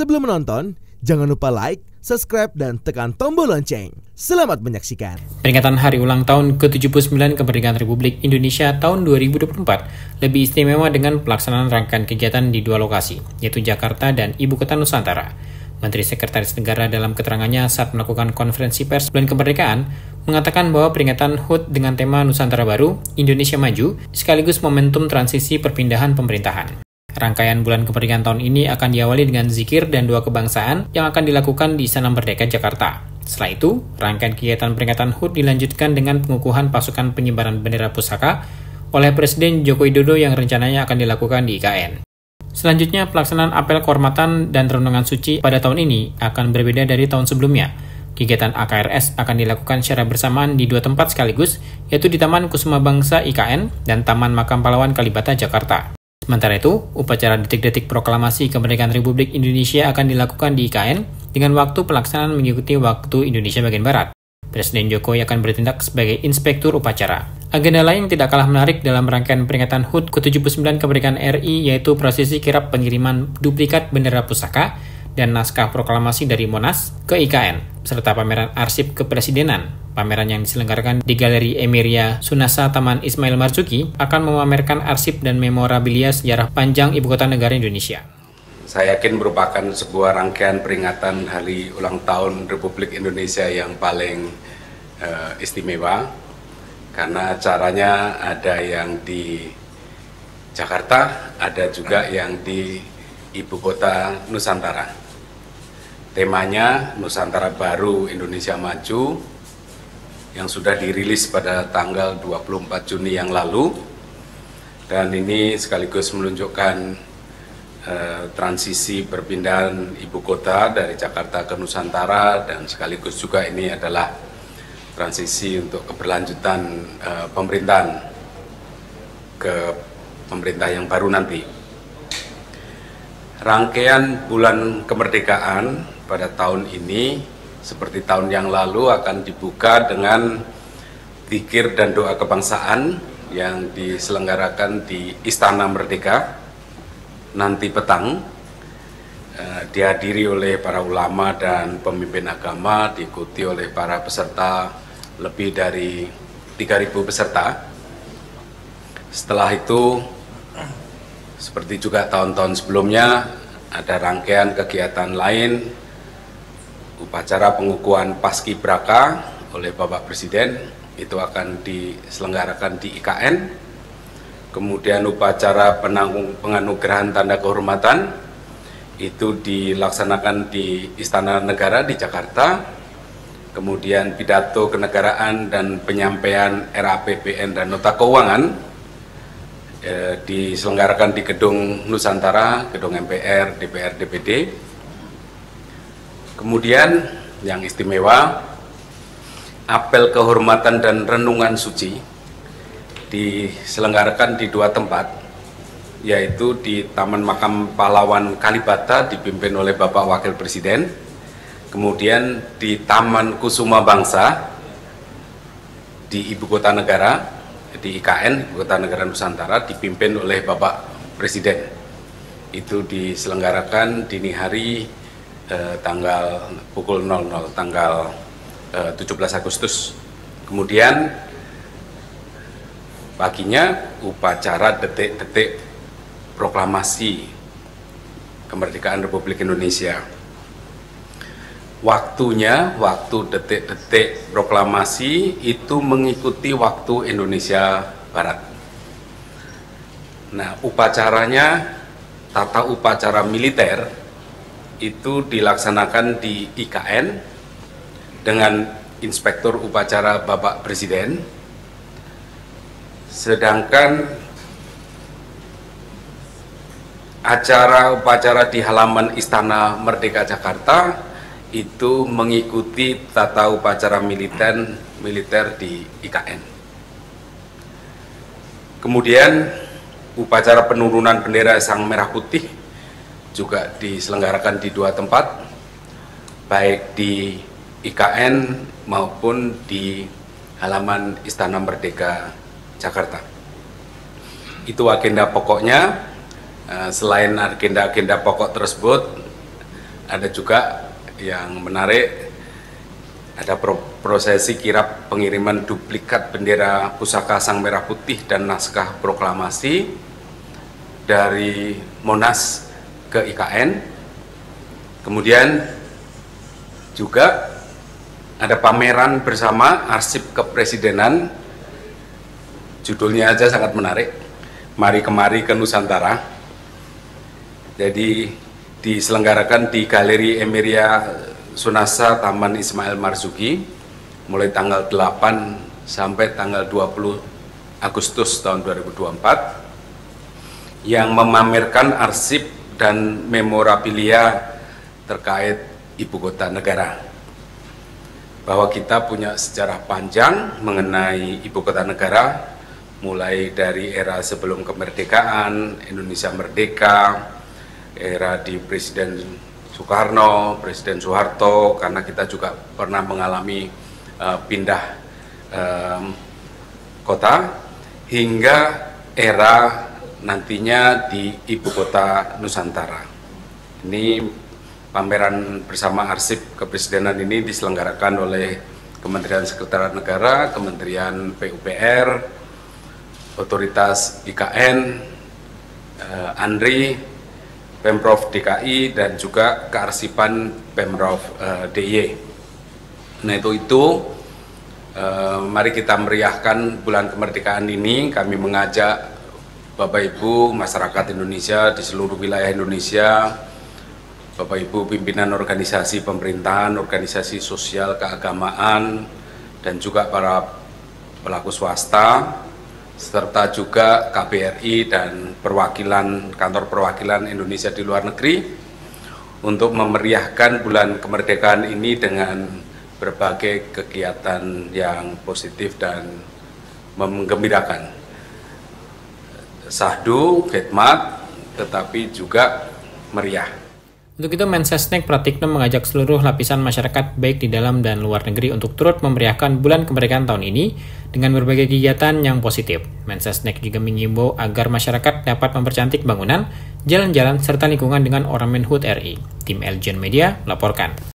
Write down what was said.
Sebelum menonton, jangan lupa like, subscribe, dan tekan tombol lonceng. Selamat menyaksikan. Peringatan Hari Ulang Tahun ke-79 Kemerdekaan Republik Indonesia tahun 2024 lebih istimewa dengan pelaksanaan rangkaian kegiatan di dua lokasi, yaitu Jakarta dan Ibu Kota Nusantara. Menteri Sekretaris Negara dalam keterangannya saat melakukan konferensi pers bulan kemerdekaan mengatakan bahwa peringatan HUT dengan tema Nusantara Baru, Indonesia Maju, sekaligus momentum transisi perpindahan pemerintahan. Rangkaian bulan kemerdekaan tahun ini akan diawali dengan zikir dan doa kebangsaan yang akan dilakukan di Istana Merdeka, Jakarta. Setelah itu, rangkaian kegiatan peringatan HUT dilanjutkan dengan pengukuhan pasukan pengibaran bendera pusaka oleh Presiden Joko Widodo yang rencananya akan dilakukan di IKN. Selanjutnya, pelaksanaan apel kehormatan dan renungan suci pada tahun ini akan berbeda dari tahun sebelumnya. Kegiatan AKRS akan dilakukan secara bersamaan di dua tempat sekaligus, yaitu di Taman Kusuma Bangsa IKN dan Taman Makam Pahlawan Kalibata, Jakarta. Sementara itu, upacara detik-detik proklamasi kemerdekaan Republik Indonesia akan dilakukan di IKN dengan waktu pelaksanaan mengikuti waktu Indonesia bagian Barat. Presiden Jokowi akan bertindak sebagai inspektur upacara. Agenda lain yang tidak kalah menarik dalam rangkaian peringatan HUT ke-79 kemerdekaan RI yaitu prosesi kirap pengiriman duplikat bendera pusaka dan naskah proklamasi dari Monas ke IKN, serta pameran arsip kepresidenan. Pameran yang diselenggarakan di Galeri Emiria Sunasa Taman Ismail Marzuki akan memamerkan arsip dan memorabilia sejarah panjang Ibu Kota Negara Indonesia. Saya yakin merupakan sebuah rangkaian peringatan Hari Ulang Tahun Republik Indonesia yang paling istimewa, karena acaranya ada yang di Jakarta, ada juga yang di Ibu Kota Nusantara. Temanya Nusantara Baru, Indonesia Maju, yang sudah dirilis pada tanggal 24 Juni yang lalu, dan ini sekaligus menunjukkan transisi perpindahan ibu kota dari Jakarta ke Nusantara, dan sekaligus juga ini adalah transisi untuk keberlanjutan pemerintahan ke pemerintah yang baru nanti. Rangkaian bulan kemerdekaan pada tahun ini seperti tahun yang lalu akan dibuka dengan zikir dan doa kebangsaan yang diselenggarakan di Istana Merdeka nanti petang, dihadiri oleh para ulama dan pemimpin agama, diikuti oleh para peserta lebih dari 3.000 peserta. Setelah itu, seperti juga tahun-tahun sebelumnya, ada rangkaian kegiatan lain, upacara pengukuhan Paskibraka oleh Bapak Presiden, itu akan diselenggarakan di IKN. Kemudian upacara penganugerahan tanda kehormatan itu dilaksanakan di Istana Negara di Jakarta. Kemudian pidato kenegaraan dan penyampaian RAPBN dan nota keuangan diselenggarakan di Gedung Nusantara, Gedung MPR, DPR, DPD. Kemudian yang istimewa, apel kehormatan dan renungan suci diselenggarakan di dua tempat, yaitu di Taman Makam Pahlawan Kalibata dipimpin oleh Bapak Wakil Presiden, kemudian di Taman Kusuma Bangsa di Ibu Kota Negara, di IKN, Ibu Kota Negara Nusantara, dipimpin oleh Bapak Presiden. Itu diselenggarakan dini hari tanggal pukul 00, tanggal 17 Agustus. Kemudian paginya upacara detik-detik proklamasi kemerdekaan Republik Indonesia. Waktunya, waktu detik-detik proklamasi itu mengikuti waktu Indonesia Barat. Nah, upacaranya, tata upacara militer itu dilaksanakan di IKN dengan inspektur upacara Bapak Presiden, sedangkan acara upacara di halaman Istana Merdeka Jakarta itu mengikuti tata upacara militer di IKN. Kemudian upacara penurunan bendera Sang Merah Putih juga diselenggarakan di dua tempat, baik di IKN maupun di halaman Istana Merdeka Jakarta. Itu agenda pokoknya. Selain agenda-agenda pokok tersebut, ada juga yang menarik, ada prosesi kirap pengiriman duplikat bendera pusaka Sang Merah Putih dan naskah proklamasi dari Monas ke IKN. Kemudian juga ada pameran bersama arsip kepresidenan, judulnya aja sangat menarik, Mari Kemari ke Nusantara. Jadi diselenggarakan di Galeri Emilia Sunasa Taman Ismail Marzuki mulai tanggal 8 sampai tanggal 20 Agustus tahun 2024 yang memamerkan arsip dan memorabilia terkait ibu kota negara. Bahwa kita punya sejarah panjang mengenai ibu kota negara, mulai dari era sebelum kemerdekaan, Indonesia merdeka, era di Presiden Soekarno, Presiden Soeharto, karena kita juga pernah mengalami pindah kota, hingga era nantinya di ibu kota Nusantara. Ini pameran bersama arsip kepresidenan ini diselenggarakan oleh Kementerian Sekretariat Negara, Kementerian PUPR, Otoritas IKN, ANRI, Pemprov DKI, dan juga kearsipan Pemprov DIY. Nah itu mari kita meriahkan bulan kemerdekaan ini. Kami mengajak Bapak Ibu masyarakat Indonesia di seluruh wilayah Indonesia, Bapak Ibu pimpinan organisasi pemerintahan, organisasi sosial keagamaan, dan juga para pelaku swasta, serta juga KBRI dan kantor perwakilan Indonesia di luar negeri untuk memeriahkan bulan kemerdekaan ini dengan berbagai kegiatan yang positif dan menggembirakan. Sahdu, khidmat, tetapi juga meriah. Untuk itu, Mensesnek Pratikno mengajak seluruh lapisan masyarakat baik di dalam dan luar negeri untuk turut memeriahkan bulan kemerdekaan tahun ini dengan berbagai kegiatan yang positif. Mensesnek juga mengimbau agar masyarakat dapat mempercantik bangunan, jalan-jalan, serta lingkungan dengan ornamen HUT RI. Tim Eljon Media melaporkan.